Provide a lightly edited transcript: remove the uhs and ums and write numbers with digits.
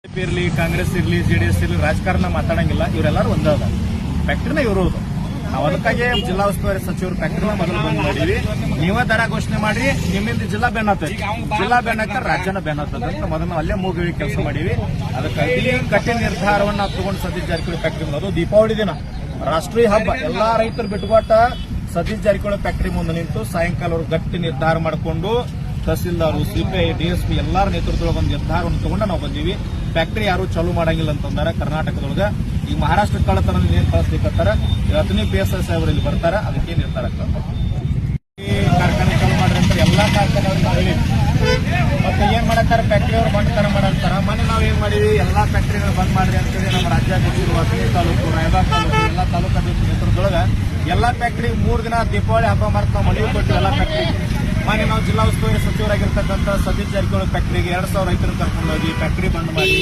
BJP ಇರಲಿ, ಕಾಂಗ್ರೆಸ್ ಇರಲಿ, JDS ಇರಲಿ, ರಾಜಕಾರಣ ಮಾತಾಡಂಗಿಲ್ಲ. ಇವರೆಲ್ಲರೂ ಒಂದೇ ಅದ. ಫ್ಯಾಕ್ಟ್ರಿನ ಇರೋದು. ನಾವು ಅದಕ್ಕಾಗಿ ಜಿಲ್ಲಾ ಉಸ್ತುವಾರಿ ಸಚಿವರು ಫ್ಯಾಕ್ಟ್ರಿನ ಮೊದಲು ಬಂದ್ ಮಾಡಿವಿ. ನೀವೇ ದರ ಘೋಷಣೆ ಮಾಡಿ, ನಿಮ್ಮಿಂದ ಜಿಲ್ಲಾ ಬೆನ್ನತ್ತೈತಿ, ಜಿಲ್ಲಾ ಬೆನ್ನತ್ತ ರಾಜ್ಯನ ಬೆನ್ನತ್ತದ ಅಂತ ಮೊದಲು ನಾವು ಅಲ್ಲೇ ಮೂಗಿಳಿ ಕೆಲಸ ಮಾಡಿವಿ. ಅದಕ್ಕಾಗಿ ಕಠಿಣ ನಿರ್ಧಾರವನ್ನು ನಾವು ತಗೊಂಡು ಸತೀಶ್ ಜಾರಕಿಹೊಳಿ ಫ್ಯಾಕ್ಟ್ರಿ ಅದು ದೀಪಾವಳಿ ದಿನ ರಾಷ್ಟ್ರೀಯ ಹಬ್ಬ. ಎಲ್ಲಾ ರೈತರು ಬಿಟ್ಟುಕೊಟ್ಟ ಸತೀಶ್ ಜಾರಕಿಹೊಳಿ ಫ್ಯಾಕ್ಟ್ರಿ ಮುಂದೆ ನಿಂತು ಸಾಯಂಕಾಲ ಅವರು ಗಟ್ಟಿ ನಿರ್ಧಾರ ಮಾಡಿಕೊಂಡು ತಹಸೀಲ್ದಾರ್, ಸಿಪಿಐ, ಡಿಎಸ್ಪಿ ಎಲ್ಲರ ನೇತೃತ್ವದೊಳಗೆ ಒಂದು ನಿರ್ಧಾರವನ್ನು ತಗೊಂಡು ನಾವು ಬಂದೀವಿ. ಫ್ಯಾಕ್ಟ್ರಿ ಯಾರು ಚಾಲೂ ಮಾಡಂಗಿಲ್ಲ ಅಂತಂದಾರ. ಕರ್ನಾಟಕದೊಳಗೆ ಈಗ ಮಹಾರಾಷ್ಟ್ರ ಕಳ್ಳತನ ಏನ್ ಕಳಿಸ್ಲಿಕ್ಕತ್ತಾರ, ಇವತ್ತಿನ PSI ಸಾಹೇಬರು ಇಲ್ಲಿ ಬರ್ತಾರ, ಅದಕ್ಕೆ ನಿರ್ಧಾರ ಆಗ್ತದೆ. ಈ ಕಾರ್ಖಾನೆ ಚಾಲೂ ಮಾಡ್ರಿ ಅಂತ ಎಲ್ಲಾ ಕಾರ್ಖಾನೆಯವ್ರಿಗೆ ಹೇಳಿ ಮತ್ತೆ ಏನ್ ಮಾಡತ್ತಾರ, ಫ್ಯಾಕ್ಟ್ರಿ ಅವರು ಬಂಡ್ತನ ಮಾಡಂತಾರ. ಮೊನ್ನೆ ನಾವ್ ಏನ್ ಮಾಡಿವಿ, ಎಲ್ಲಾ ಫ್ಯಾಕ್ಟ್ರಿಗಳು ಬಂದ್ ಮಾಡ್ರಿ ಅಂತೇಳಿ ನಮ್ಮ ರಾಜ್ಯಾಧ್ಯಕ್ಷರು, ಅಥಣಿ ತಾಲೂಕು, ರಾಯಬಾಗ್ ತಾಲೂಕು ಎಲ್ಲಾ ತಾಲೂಕಾಧ್ಯಕ್ಷರ ನೇತೃತ್ವದೊಳಗ ಎಲ್ಲಾ ಫ್ಯಾಕ್ಟ್ರಿ 3 ದಿನ ದೀಪಾವಳಿ ಹಬ್ಬ ಮಾಡ್ತಾ ನಾವು ಮನವಿ ಕೊಟ್ಟಿವಿ. ಎಲ್ಲಾ ಫ್ಯಾಕ್ಟ್ರಿ ಮೊನ್ನೆ ನಾವು ಜಿಲ್ಲಾ ಉಸ್ತುವಾರಿ ಸಚಿವರಾಗಿರ್ತಕ್ಕಂಥ ಸತೀಶ್ ಜಾರಕಿಹೊಳಿ ಫ್ಯಾಕ್ಟ್ರಿಗೆ 2,000 ರೈತರನ್ನು ಕರ್ಕೊಂಡು ಹೋಗಿ ಫ್ಯಾಕ್ಟ್ರಿ ಬಂದ್ ಮಾಡಿ